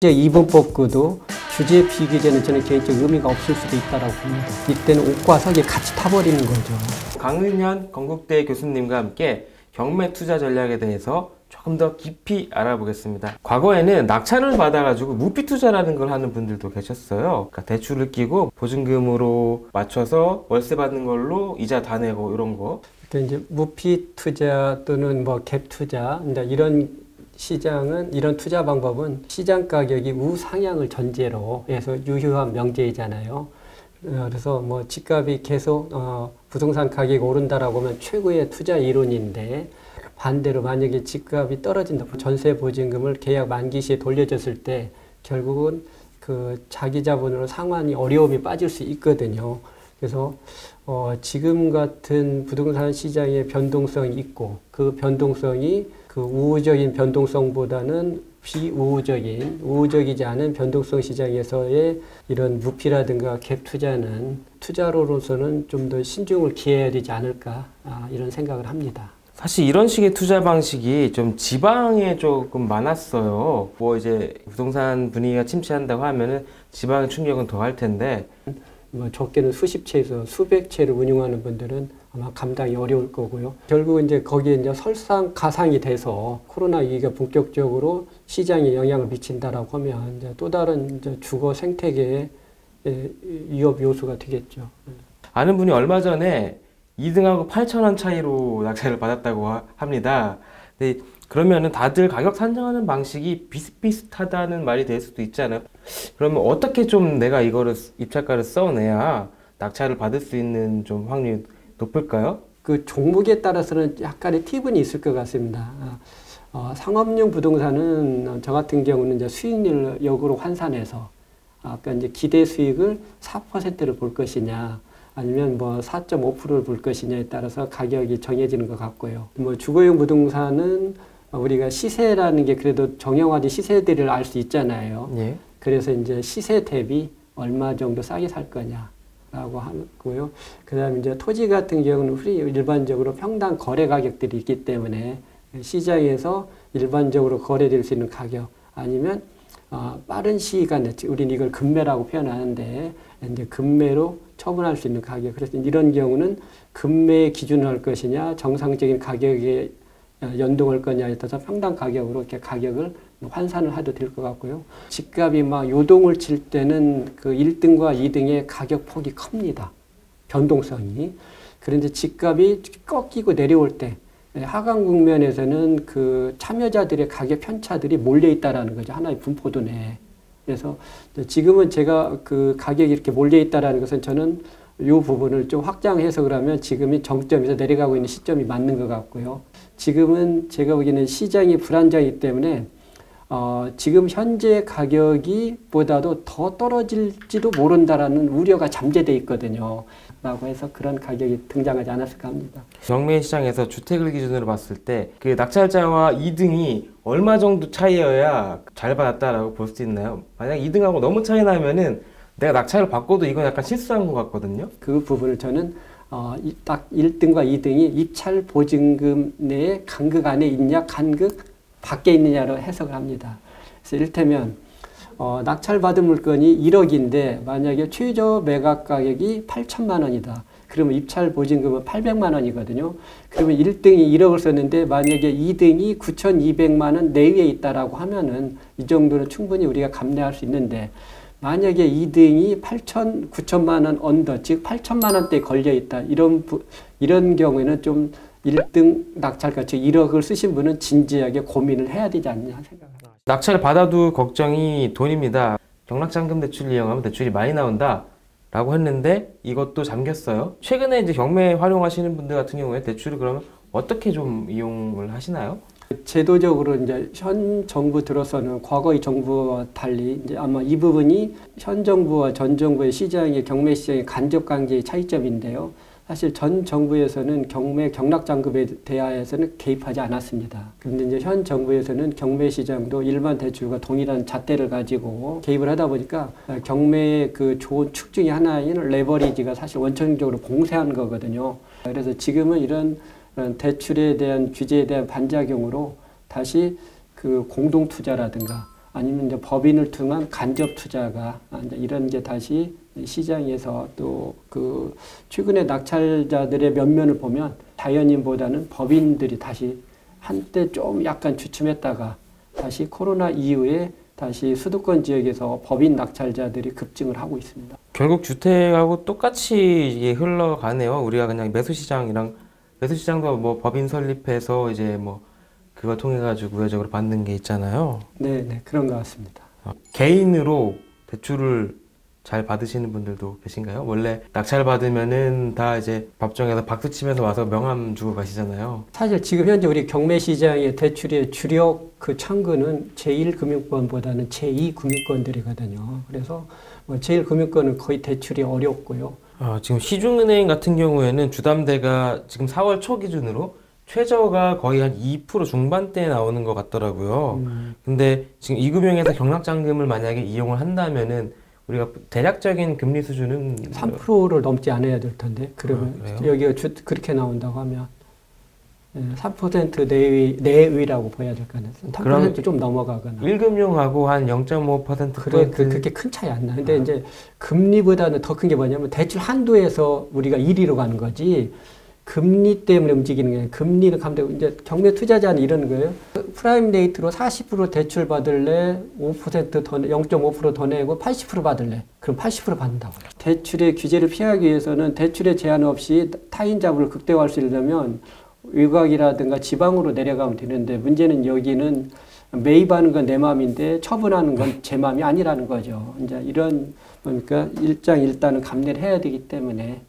이제 이분법규도 규제 비규제는 저는 개인적으로 의미가 없을 수도 있다고 봅니다. 이때는 옥과 석이 같이 타버리는 거죠. 강은현 건국대 교수님과 함께 경매 투자 전략에 대해서 조금 더 깊이 알아보겠습니다. 과거에는 낙찰을 받아가지고 무피 투자라는 걸 하는 분들도 계셨어요. 그러니까 대출을 끼고 보증금으로 맞춰서 월세 받는 걸로 이자 다 내고 이런 거. 그러니까 이제 무피 투자 또는 뭐 갭 투자 이런 시장은 이런 투자 방법은 시장 가격이 우상향을 전제로 해서 유효한 명제이잖아요. 그래서 뭐 집값이 계속 부동산 가격이 오른다라고 하면 최고의 투자 이론인데 반대로 만약에 집값이 떨어진다, 전세 보증금을 계약 만기 시에 돌려줬을 때 결국은 그 자기 자본으로 상환이 어려움이 빠질 수 있거든요. 그래서 지금 같은 부동산 시장의 변동성이 있고 그 변동성이 그 우호적인 변동성보다는 우호적이지 않은 변동성 시장에서의 이런 무피라든가 갭 투자는 투자로서는 좀 더 신중을 기해야 되지 않을까 이런 생각을 합니다. 사실 이런 식의 투자 방식이 좀 지방에 조금 많았어요. 뭐 이제 부동산 분위기가 침체한다고 하면은 지방의 충격은 더 할 텐데 뭐 적게는 수십 채에서 수백 채를 운영하는 분들은 아마 감당이 어려울 거고요. 결국은 이제 거기에 이제 설상가상이 돼서 코로나 위기가 본격적으로 시장에 영향을 미친다라고 하면 이제 또 다른 이제 주거 생태계의 위협 요소가 되겠죠. 아는 분이 얼마 전에 2등하고 8,000원 차이로 낙찰을 받았다고 합니다. 근데 그러면은 다들 가격 산정하는 방식이 비슷비슷하다는 말이 될 수도 있잖아요. 그러면 어떻게 좀 내가 이거를 입찰가를 써내야 낙찰을 받을 수 있는 좀 확률이 높을까요? 그 종목에 따라서는 약간의 팁은 있을 것 같습니다. 상업용 부동산은 저 같은 경우는 이제 수익률 역으로 환산해서 아까 이제 기대 수익을 4%를 볼 것이냐 아니면 뭐 4.5%를 볼 것이냐에 따라서 가격이 정해지는 것 같고요. 뭐 주거용 부동산은 우리가 시세라는 게 그래도 정형화된 시세들을 알 수 있잖아요. 예. 그래서 이제 시세 대비 얼마 정도 싸게 살 거냐라고 하고요. 그 다음에 이제 토지 같은 경우는 일반적으로 평당 거래 가격들이 있기 때문에 시장에서 일반적으로 거래될 수 있는 가격 아니면 빠른 시간에 우리는 이걸 금매라고 표현하는데 이제 금매로 처분할 수 있는 가격. 그래서 이런 경우는 금매 기준을 할 것이냐 정상적인 가격에 연동할 거냐에 따라서 평당 가격으로 이렇게 가격을 환산을 해도 될 것 같고요. 집값이 막 요동을 칠 때는 그 1등과 2등의 가격 폭이 큽니다. 변동성이. 그런데 집값이 꺾이고 내려올 때 하강 국면에서는 그 참여자들의 가격 편차들이 몰려 있다라는 거죠. 하나의 분포도 내. 그래서 지금은 제가 그 가격이 이렇게 몰려 있다라는 것은 저는 이 부분을 좀 확장 해석을 하면 지금이 정점에서 내려가고 있는 시점이 맞는 것 같고요. 지금은 제가 보기에는 시장이 불안정이기 때문에 지금 현재 가격이 보다도 더 떨어질지도 모른다라는 우려가 잠재되어 있거든요. 라고 해서 그런 가격이 등장하지 않았을까 합니다. 경매 시장에서 주택을 기준으로 봤을 때 그 낙찰자와 2등이 얼마 정도 차이여야 잘 받았다라고 볼 수 있나요? 만약 2등하고 너무 차이 나면은 내가 낙찰을 받고도 이건 약간 실수한 것 같거든요. 그 부분을 저는 딱 1등과 2등이 입찰 보증금 내에 간극 안에 있냐 간극 밖에 있느냐로 해석을 합니다. 그래서 이를테면 낙찰받은 물건이 1억인데 만약에 최저 매각 가격이 8천만 원이다. 그러면 입찰 보증금은 800만 원이거든요. 그러면 1등이 1억을 썼는데 만약에 2등이 9,200만 원 내외에 있다라고 하면은 이 정도는 충분히 우리가 감내할 수 있는데 만약에 2등이 9천만 원 언더, 즉 8천만 원대에 걸려 있다. 이런 경우에는 좀 1등 낙찰가, 즉 1억을 쓰신 분은 진지하게 고민을 해야 되지 않냐 생각합니다. 낙찰을 받아도 걱정이 돈입니다. 경락잔금 대출을 이용하면 대출이 많이 나온다 라고 했는데 이것도 잠겼어요. 최근에 이제 경매 활용하시는 분들 같은 경우에 대출을 그러면 어떻게 좀 이용을 하시나요? 제도적으로 이제 현 정부 들어서는 과거의 정부와 달리 이제 아마 이 부분이 현 정부와 전 정부의 시장의 경매 시장의 간접 관계의 차이점인데요. 사실 전 정부에서는 경락잔금에 대하여서는 개입하지 않았습니다. 그런데 이제 현 정부에서는 경매 시장도 일반 대출과 동일한 잣대를 가지고 개입을 하다 보니까 경매의 그 좋은 축 중에 하나인 레버리지가 사실 원천적으로 봉쇄한 거거든요. 그래서 지금은 이런 대출에 대한 규제에 대한 반작용으로 다시 그 공동투자라든가 아니면 이제 법인을 통한 간접 투자가 이제 이런 게 다시 시장에서 또 그 최근에 낙찰자들의 면면을 보면 자연인보다는 법인들이 다시 한때 좀 약간 주춤했다가 다시 코로나 이후에 다시 수도권 지역에서 법인 낙찰자들이 급증을 하고 있습니다. 결국 주택하고 똑같이 이게 흘러가네요. 우리가 그냥 매수시장도 뭐 법인 설립해서 이제 뭐 그거 통해 가지고 우회적으로 받는 게 있잖아요. 네, 그런 것 같습니다. 개인으로 대출을 잘 받으시는 분들도 계신가요? 원래 낙찰 받으면은 다 이제 법정에서 박수 치면서 와서 명함 주고 가시잖아요. 사실 지금 현재 우리 경매 시장의 대출의 주력 그 창구는 제1금융권보다는 제2금융권들이거든요. 그래서 뭐 제1금융권은 거의 대출이 어렵고요. 지금 시중은행 같은 경우에는 주담대가 지금 4월 초 기준으로 최저가 거의 한 2% 중반대에 나오는 것 같더라고요. 근데 지금 이금융에서 경락잔금을 만약에 이용을 한다면은 우리가 대략적인 금리 수준은 3%를 넘지 않아야 될 텐데 그러면 여기가 그렇게 나온다고 하면 3% 내외라고 봐야 될 거 아니에요. 3% 좀 넘어가거나. 1금융하고 한 0.5% 그래, 그렇게 큰 차이 안 나. 근데 이제 금리보다는 더 큰 게 뭐냐면 대출 한도에서 우리가 1위로 가는 거지. 금리 때문에 움직이는 게 아니라 금리는 감되고 이제 경매 투자자는 이런 거예요. 프라임 레이트로 40% 대출 받을래, 5% 더, 0.5% 더 내고 80% 받을래. 그럼 80% 받는다고. 대출의 규제를 피하기 위해서는 대출의 제한 없이 타인 자본을 극대화할 수 있려면 외곽이라든가 지방으로 내려가면 되는데 문제는 여기는 매입하는 건 내 마음인데 처분하는 건 제 마음이 아니라는 거죠. 이제 이런 뭡니까 일장일단은 감내를 해야 되기 때문에.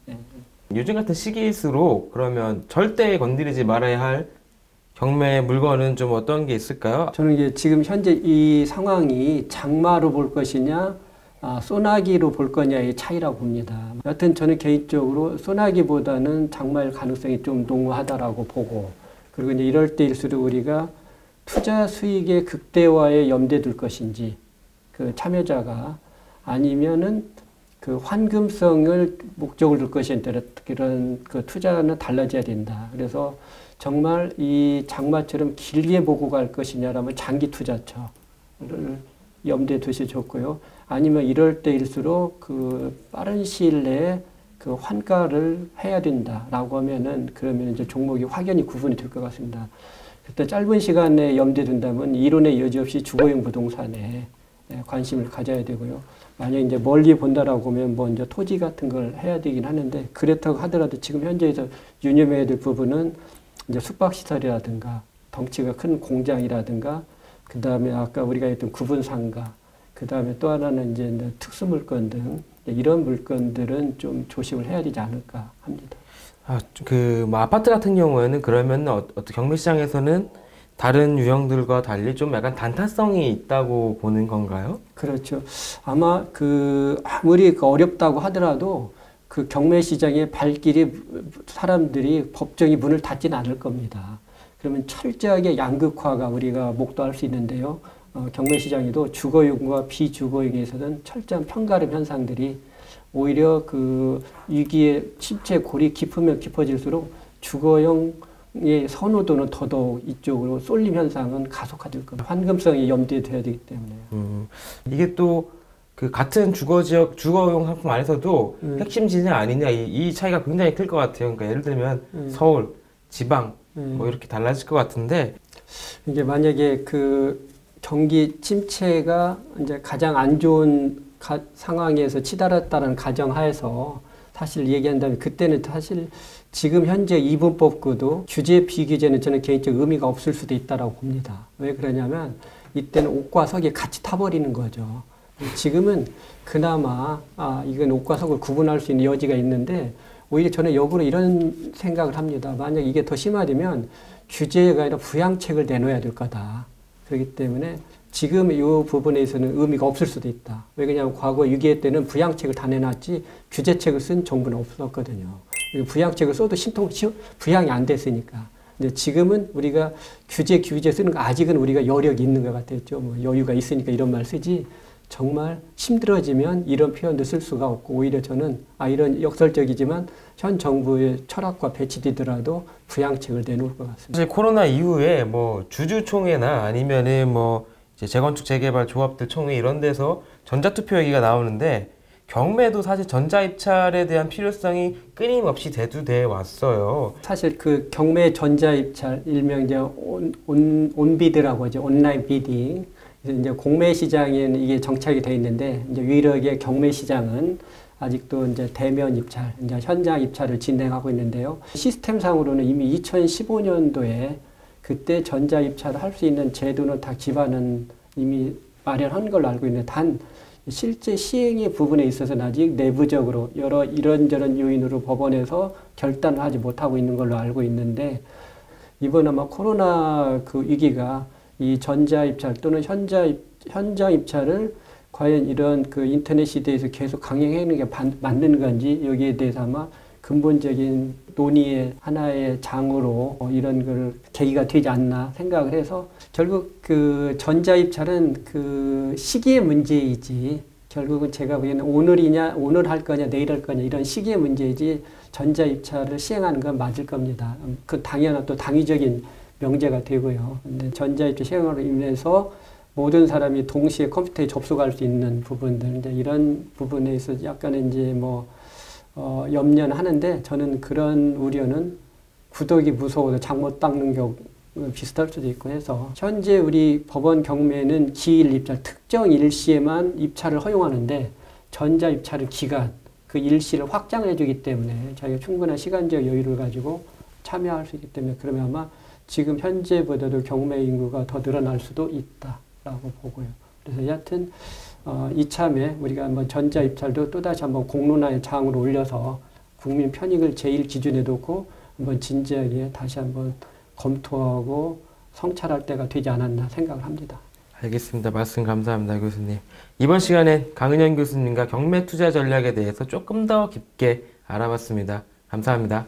요즘 같은 시기일수록 그러면 절대 건드리지 말아야 할 경매 물건은 좀 어떤 게 있을까요? 저는 이게 지금 현재 이 상황이 장마로 볼 것이냐, 소나기로 볼 거냐의 차이라고 봅니다. 여튼 저는 개인적으로 소나기보다는 장마일 가능성이 좀 농후하다라고 보고, 그리고 이제 이럴 때일수록 우리가 투자 수익의 극대화에 염두둘 것인지, 그 참여자가 아니면은 그 환금성을 목적으로 둘 것인데 그런 그 투자는 달라져야 된다. 그래서 정말 이 장마처럼 길게 보고 갈 것이냐라면 장기 투자처를 염두에 두시 좋고요. 아니면 이럴 때일수록 그 빠른 시일 내에 그 환가를 해야 된다라고 하면은 그러면 이제 종목이 확연히 구분이 될 것 같습니다. 그때 짧은 시간에 염두에 둔다면 이론의 여지 없이 주거용 부동산에 관심을 가져야 되고요. 만약 이제 멀리 본다라고 하면 뭐 이제 토지 같은 걸 해야 되긴 하는데 그렇다고 하더라도 지금 현재에서 유념해야 될 부분은 이제 숙박시설이라든가 덩치가 큰 공장이라든가 그 다음에 아까 우리가 했던 구분상가 그 다음에 또 하나는 이제 특수물건 등 이런 물건들은 좀 조심을 해야 되지 않을까 합니다. 뭐 아파트 같은 경우에는 그러면 어떤 경매시장에서는 다른 유형들과 달리 좀 약간 단타성이 있다고 보는 건가요? 그렇죠. 아마 아무리 어렵다고 하더라도 그 경매 시장의 발길이 사람들이 법정이 문을 닫지는 않을 겁니다. 그러면 철저하게 양극화가 우리가 목도할 수 있는데요. 경매 시장에도 주거용과 비주거용에서는 철저한 편가름 현상들이 오히려 그 위기의 침체 골이 깊으면 깊어질수록 주거용의 선호도는 더더욱 이쪽으로 쏠림 현상은 가속화될 겁니다. 환금성이 염두에 둬야 되기 때문에. 이게 또 그 같은 주거지역, 주거용 상품 안에서도 핵심 지대 아니냐 이 차이가 굉장히 클 것 같아요. 그러니까 예를 들면 서울, 지방 뭐 이렇게 달라질 것 같은데 이게 만약에 그 경기 침체가 이제 가장 안 좋은 상황에서 치달았다는 가정하에서 사실 얘기한다면 그때는 사실 지금 현재 이분법구도 규제 비규제는 저는 개인적으로 의미가 없을 수도 있다고 봅니다. 왜 그러냐면 이때는 옥과 석이 같이 타버리는 거죠. 지금은 그나마 이건 옥과 석을 구분할 수 있는 여지가 있는데 오히려 저는 역으로 이런 생각을 합니다. 만약 이게 더 심화되면 규제가 아니라 부양책을 내놓아야 될 거다. 그렇기 때문에 지금 이 부분에서는 의미가 없을 수도 있다. 왜냐하면 과거 6.25 때는 부양책을 다 내놨지 규제책을 쓴 정부는 없었거든요. 부양책을 써도 부양이 안 됐으니까. 근데 지금은 우리가 규제 쓰는 거 아직은 우리가 여력이 있는 것 같았죠. 뭐 여유가 있으니까 이런 말 쓰지. 정말 힘들어지면 이런 표현도 쓸 수가 없고 오히려 저는 이런 역설적이지만 현 정부의 철학과 배치되더라도 부양책을 내놓을 것 같습니다. 사실 코로나 이후에 뭐 주주총회나 아니면은 뭐 이제 재건축 재개발 조합들 총회 이런 데서 전자투표 얘기가 나오는데 경매도 사실 전자입찰에 대한 필요성이 끊임없이 대두돼 왔어요. 사실 그 경매 전자입찰 일명 이제 온비드라고 하죠. 온라인 비딩. 이제 공매 시장에는 이게 정착이 돼 있는데 이제 유일하게 경매 시장은 아직도 이제 대면 입찰, 이제 현장 입찰을 진행하고 있는데요. 시스템상으로는 이미 2015년도에 그때 전자 입찰을 할 수 있는 제도는 다 기반은 이미 마련한 걸로 알고 있는데 단 실제 시행의 부분에 있어서는 아직 내부적으로 여러 이런저런 요인으로 법원에서 결단을 하지 못하고 있는 걸로 알고 있는데 이번 아마 코로나 그 위기가 이 전자 입찰 또는 현장 입찰을 과연 이런 그 인터넷 시대에서 계속 강행하는 게 맞는 건지 여기에 대해서 아마 근본적인 논의의 하나의 장으로 이런 걸 계기가 되지 않나 생각을 해서 결국 그 전자입찰은 그 시기의 문제이지 결국은 제가 보기에는 오늘 할 거냐 내일 할 거냐 이런 시기의 문제이지 전자입찰을 시행하는 건 맞을 겁니다. 그 당연한 또 당위적인 명제가 되고요. 근데 전자입찰 시행으로 인해서 모든 사람이 동시에 컴퓨터에 접속할 수 있는 부분들 이제 이런 부분에 있어서 약간의 이제 염려는 하는데 저는 그런 우려는 구독이 무서워서 잘못 닦는 경우 비슷할 수도 있고 해서 현재 우리 법원 경매는 기일 입찰 특정 일시에만 입찰을 허용하는데 전자 입찰의 기간 그 일시를 확장해 주기 때문에 자기가 충분한 시간적 여유를 가지고 참여할 수 있기 때문에 그러면 아마 지금 현재보다도 경매 인구가 더 늘어날 수도 있다라고 보고요. 그래서 여하튼 이참에 우리가 한번 전자 입찰도 또다시 한번 공론화의 장으로 올려서 국민 편익을 제일 기준에 두고 한번 진지하게 다시 한번 검토하고 성찰할 때가 되지 않았나 생각을 합니다. 알겠습니다. 말씀 감사합니다, 교수님. 이번 시간엔 강은현 교수님과 경매 투자 전략에 대해서 조금 더 깊게 알아봤습니다. 감사합니다.